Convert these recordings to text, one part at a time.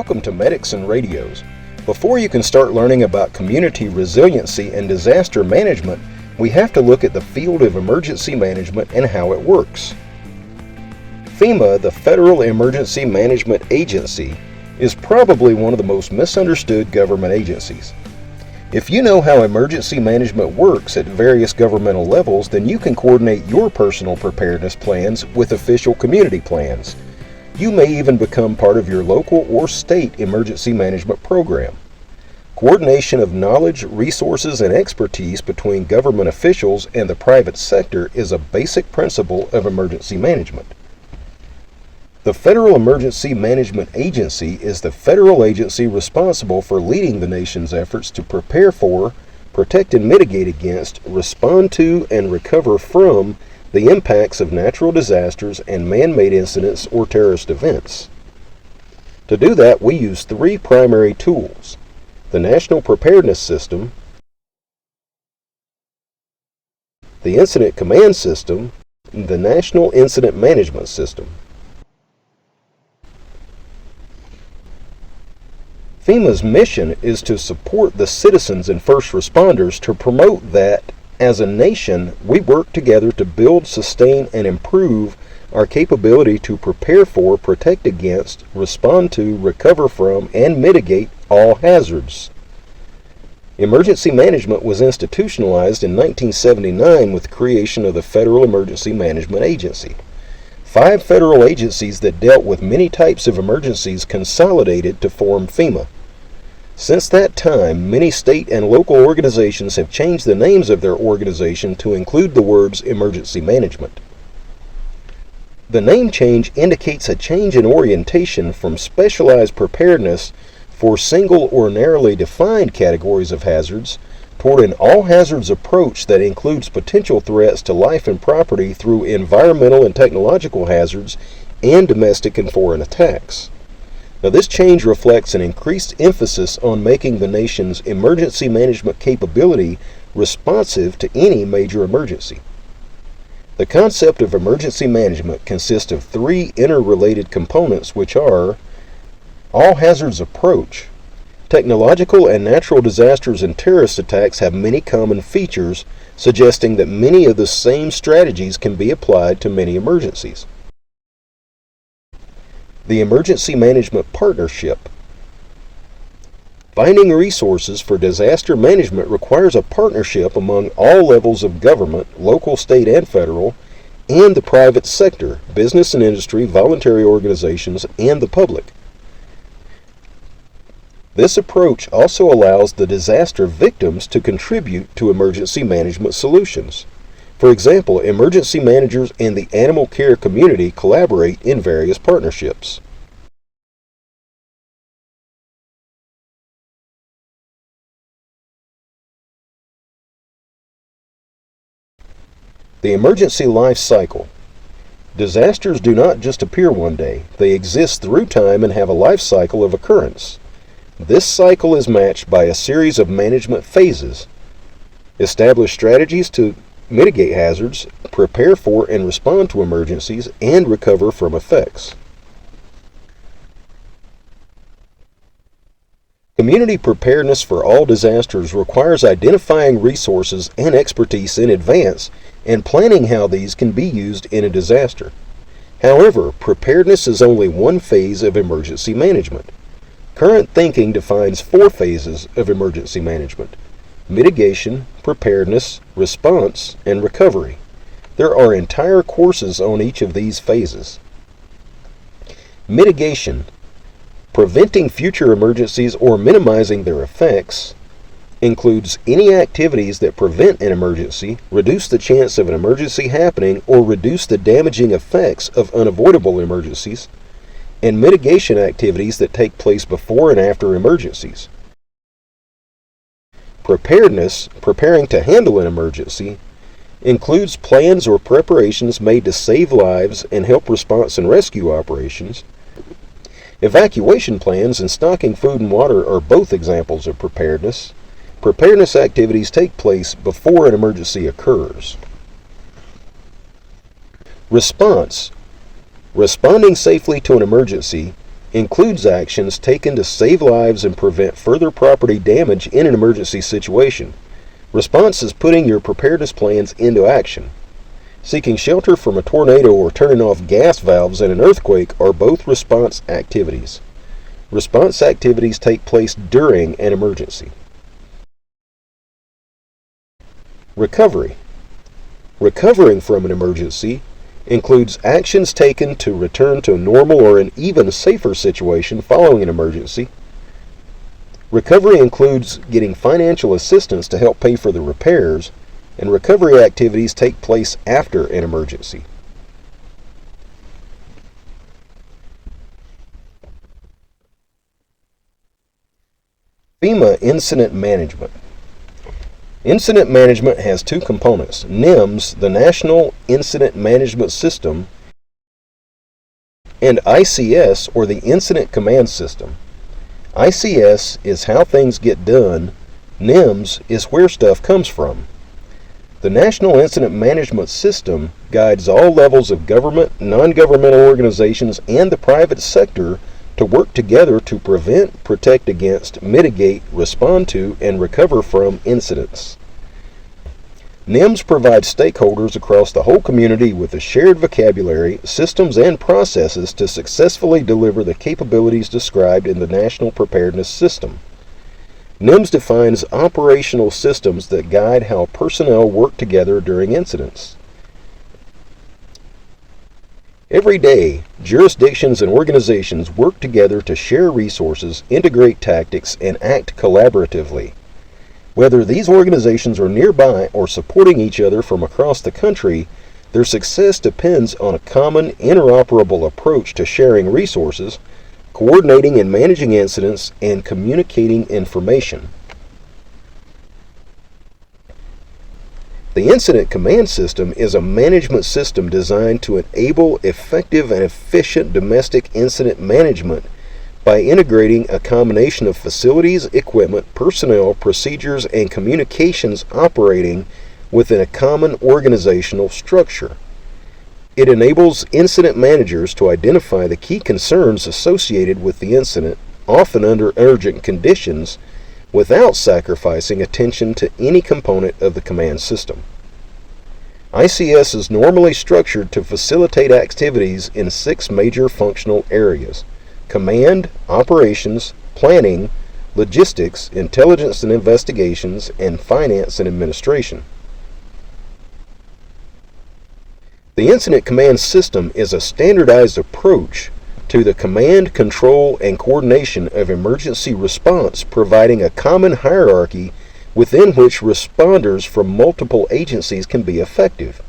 Welcome to Medics and Radios. Before you can start learning about community resiliency and disaster management, we have to look at the field of emergency management and how it works. FEMA, the Federal Emergency Management Agency, is probably one of the most misunderstood government agencies. If you know how emergency management works at various governmental levels, then you can coordinate your personal preparedness plans with official community plans. You may even become part of your local or state emergency management program. Coordination of knowledge, resources, and expertise between government officials and the private sector is a basic principle of emergency management. The Federal Emergency Management Agency is the federal agency responsible for leading the nation's efforts to prepare for, protect and mitigate against, respond to, and recover from the impacts of natural disasters and man-made incidents or terrorist events. To do that, we use three primary tools: the National Preparedness System, the Incident Command System, and the National Incident Management System. FEMA's mission is to support the citizens and first responders to promote that, as a nation, we work together to build, sustain, and improve our capability to prepare for, protect against, respond to, recover from, and mitigate all hazards. Emergency management was institutionalized in 1979 with the creation of the Federal Emergency Management Agency. 5 federal agencies that dealt with many types of emergencies consolidated to form FEMA. Since that time, many state and local organizations have changed the names of their organization to include the words emergency management. The name change indicates a change in orientation from specialized preparedness for single or narrowly defined categories of hazards toward an all-hazards approach that includes potential threats to life and property through environmental and technological hazards and domestic and foreign attacks. Now, this change reflects an increased emphasis on making the nation's emergency management capability responsive to any major emergency. The concept of emergency management consists of 3 interrelated components, which are all-hazards approach. Technological and natural disasters and terrorist attacks have many common features, suggesting that many of the same strategies can be applied to many emergencies. The Emergency Management Partnership. Finding resources for disaster management requires a partnership among all levels of government, local, state, and federal, and the private sector, business and industry, voluntary organizations, and the public. This approach also allows the disaster victims to contribute to emergency management solutions. For example, emergency managers and the animal care community collaborate in various partnerships. The emergency life cycle. Disasters do not just appear one day. They exist through time and have a life cycle of occurrence. This cycle is matched by a series of management phases: establish strategies to mitigate hazards, prepare for and respond to emergencies, and recover from effects. Community preparedness for all disasters requires identifying resources and expertise in advance and planning how these can be used in a disaster. However, preparedness is only one phase of emergency management. Current thinking defines 4 phases of emergency management: mitigation, preparedness, response, and recovery. There are entire courses on each of these phases. Mitigation, preventing future emergencies or minimizing their effects, includes any activities that prevent an emergency, reduce the chance of an emergency happening, or reduce the damaging effects of unavoidable emergencies, and mitigation activities that take place before and after emergencies. Preparedness, preparing to handle an emergency, includes plans or preparations made to save lives and help response and rescue operations. Evacuation plans and stocking food and water are both examples of preparedness. Preparedness activities take place before an emergency occurs. Response, Responding safely to an emergency includes actions taken to save lives and prevent further property damage in an emergency situation. Response is putting your preparedness plans into action. Seeking shelter from a tornado or turning off gas valves in an earthquake are both response activities. Response activities take place during an emergency. Recovery. Recovering from an emergency includes actions taken to return to a normal or an even safer situation following an emergency. Recovery includes getting financial assistance to help pay for the repairs, and recovery activities take place after an emergency. FEMA Incident Management. Incident management has two components: NIMS, the National Incident Management System, and ICS, or the Incident Command System. ICS is how things get done. NIMS is where stuff comes from. The National Incident Management System guides all levels of government, non-governmental organizations, and the private sector to work together to prevent, protect against, mitigate, respond to, and recover from incidents. NIMS provides stakeholders across the whole community with a shared vocabulary, systems, and processes to successfully deliver the capabilities described in the National Preparedness System. NIMS defines operational systems that guide how personnel work together during incidents. Every day, jurisdictions and organizations work together to share resources, integrate tactics, and act collaboratively. Whether these organizations are nearby or supporting each other from across the country, their success depends on a common, interoperable approach to sharing resources, coordinating and managing incidents, and communicating information. The Incident Command System is a management system designed to enable effective and efficient domestic incident management by integrating a combination of facilities, equipment, personnel, procedures, and communications operating within a common organizational structure. It enables incident managers to identify the key concerns associated with the incident, often under urgent conditions, without sacrificing attention to any component of the command system. ICS is normally structured to facilitate activities in 6 major functional areas: command, operations, planning, logistics, intelligence and investigations, and finance and administration. The Incident Command System is a standardized approach to the command, control, and coordination of emergency response, providing a common hierarchy within which responders from multiple agencies can be effective.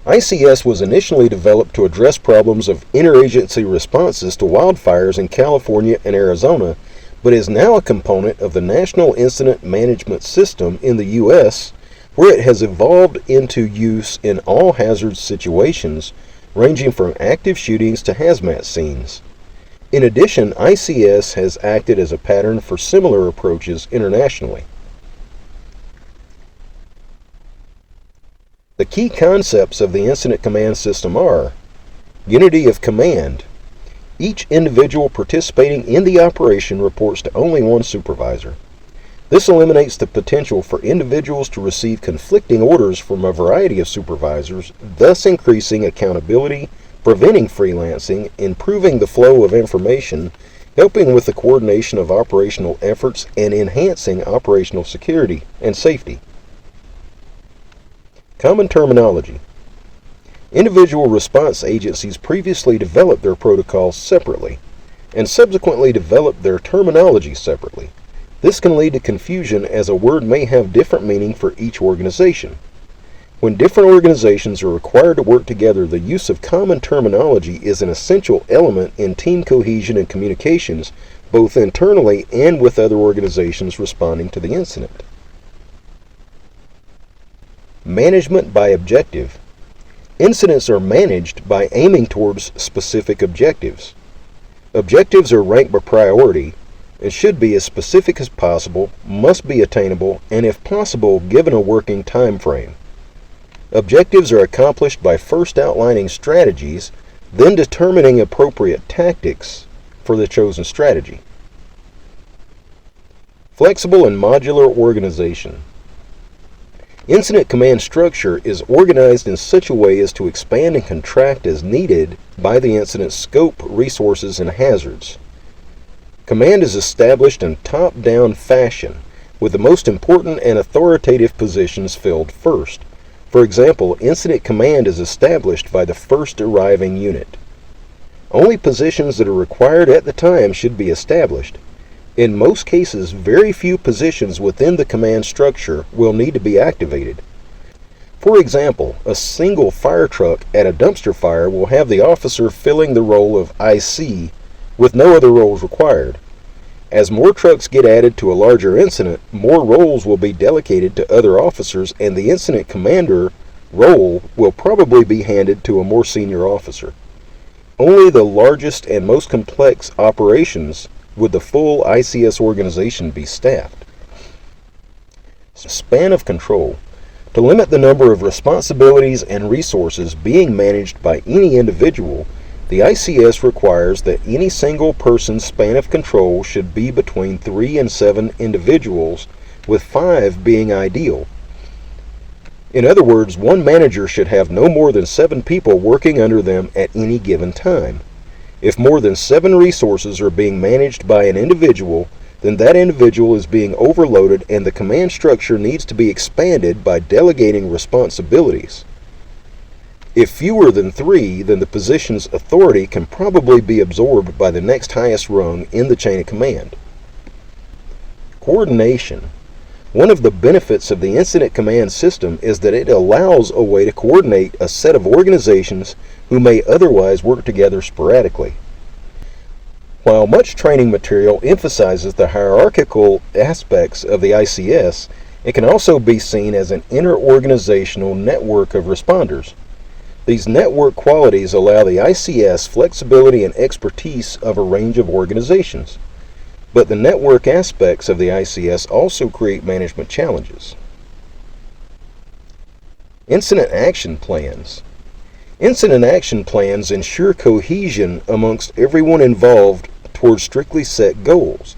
ICS was initially developed to address problems of interagency responses to wildfires in California and Arizona, but is now a component of the National Incident Management System in the U.S., where it has evolved into use in all hazard situations, ranging from active shootings to hazmat scenes. In addition, ICS has acted as a pattern for similar approaches internationally. The key concepts of the Incident Command System are: unity of command. Each individual participating in the operation reports to only one supervisor. This eliminates the potential for individuals to receive conflicting orders from a variety of supervisors, thus increasing accountability, preventing freelancing, improving the flow of information, helping with the coordination of operational efforts, and enhancing operational security and safety. Common terminology. Individual response agencies previously developed their protocols separately and subsequently developed their terminology separately. This can lead to confusion, as a word may have different meaning for each organization. When different organizations are required to work together, the use of common terminology is an essential element in team cohesion and communications, both internally and with other organizations responding to the incident. Management by objective. Incidents are managed by aiming towards specific objectives. Objectives are ranked by priority and should be as specific as possible, must be attainable, and if possible, given a working time frame. Objectives are accomplished by first outlining strategies, then determining appropriate tactics for the chosen strategy. Flexible and modular organization. Incident command structure is organized in such a way as to expand and contract as needed by the incident's scope, resources, and hazards. Command is established in top-down fashion, with the most important and authoritative positions filled first. For example, incident command is established by the first arriving unit. Only positions that are required at the time should be established. In most cases, very few positions within the command structure will need to be activated. For example, a single fire truck at a dumpster fire will have the officer filling the role of IC with no other roles required. As more trucks get added to a larger incident, more roles will be delegated to other officers, and the incident commander role will probably be handed to a more senior officer. Only the largest and most complex operations would the full ICS organization be staffed. Span of control. To limit the number of responsibilities and resources being managed by any individual, the ICS requires that any single person's span of control should be between 3 and 7 individuals, with 5 being ideal. In other words, one manager should have no more than 7 people working under them at any given time. If more than 7 resources are being managed by an individual, then that individual is being overloaded and the command structure needs to be expanded by delegating responsibilities. If fewer than 3, then the position's authority can probably be absorbed by the next highest rung in the chain of command. Coordination. One of the benefits of the incident command system is that it allows a way to coordinate a set of organizations who may otherwise work together sporadically. While much training material emphasizes the hierarchical aspects of the ICS, it can also be seen as an inter-organizational network of responders. These network qualities allow the ICS flexibility and expertise of a range of organizations. But the network aspects of the ICS also create management challenges. Incident action plans. Incident action plans ensure cohesion amongst everyone involved towards strictly set goals.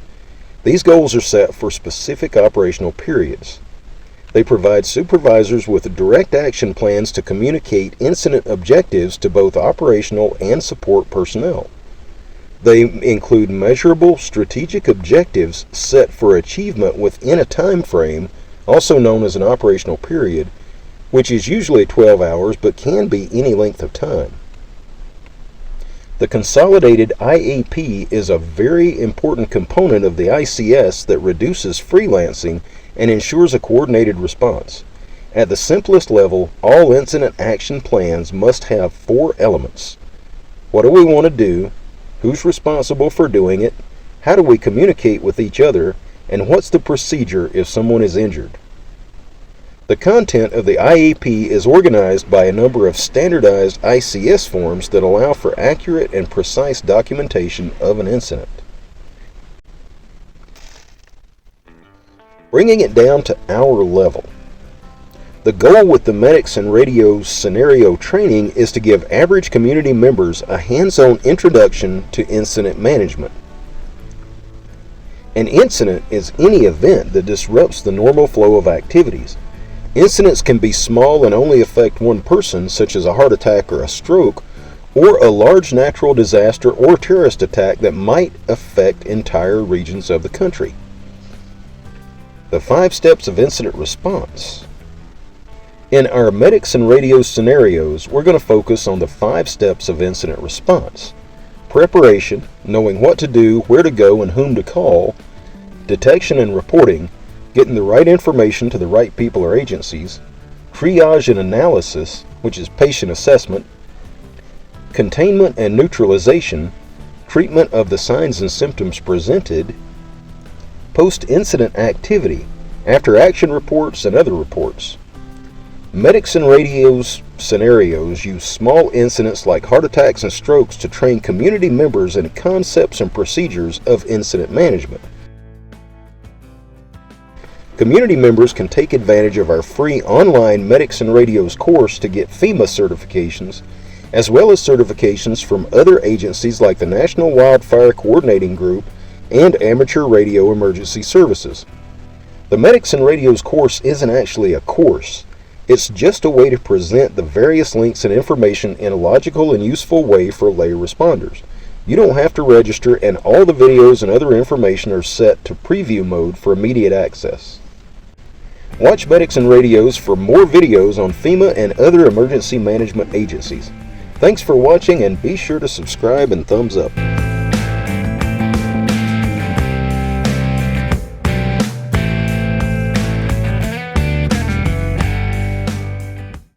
These goals are set for specific operational periods. They provide supervisors with direct action plans to communicate incident objectives to both operational and support personnel. They include measurable strategic objectives set for achievement within a time frame, also known as an operational period, which is usually 12 hours but can be any length of time. The consolidated IAP is a very important component of the ICS that reduces freelancing and ensures a coordinated response. At the simplest level, all incident action plans must have 4 elements. What do we want to do? Who's responsible for doing it? How do we communicate with each other? And what's the procedure if someone is injured? The content of the IAP is organized by a number of standardized ICS forms that allow for accurate and precise documentation of an incident. Bringing it down to our level. The goal with the Medics and Radios scenario training is to give average community members a hands-on introduction to incident management. An incident is any event that disrupts the normal flow of activities. Incidents can be small and only affect one person, such as a heart attack or a stroke, or a large natural disaster or terrorist attack that might affect entire regions of the country. The 5 steps of incident response. In our Medics and Radios scenarios, we're going to focus on the 5 steps of incident response. Preparation, knowing what to do, where to go, and whom to call. Detection and reporting, getting the right information to the right people or agencies. Triage and analysis, which is patient assessment. Containment and neutralization, treatment of the signs and symptoms presented. Post-incident activity, after-action reports and other reports. Medics and Radios scenarios use small incidents like heart attacks and strokes to train community members in concepts and procedures of incident management. Community members can take advantage of our free online Medics and Radios course to get FEMA certifications as well as certifications from other agencies like the National Wildfire Coordinating Group and Amateur Radio Emergency Services. The Medics and Radios course isn't actually a course. It's just a way to present the various links and information in a logical and useful way for lay responders. You don't have to register, and all the videos and other information are set to preview mode for immediate access. Watch Medics and Radios for more videos on FEMA and other emergency management agencies. Thanks for watching, and be sure to subscribe and thumbs up.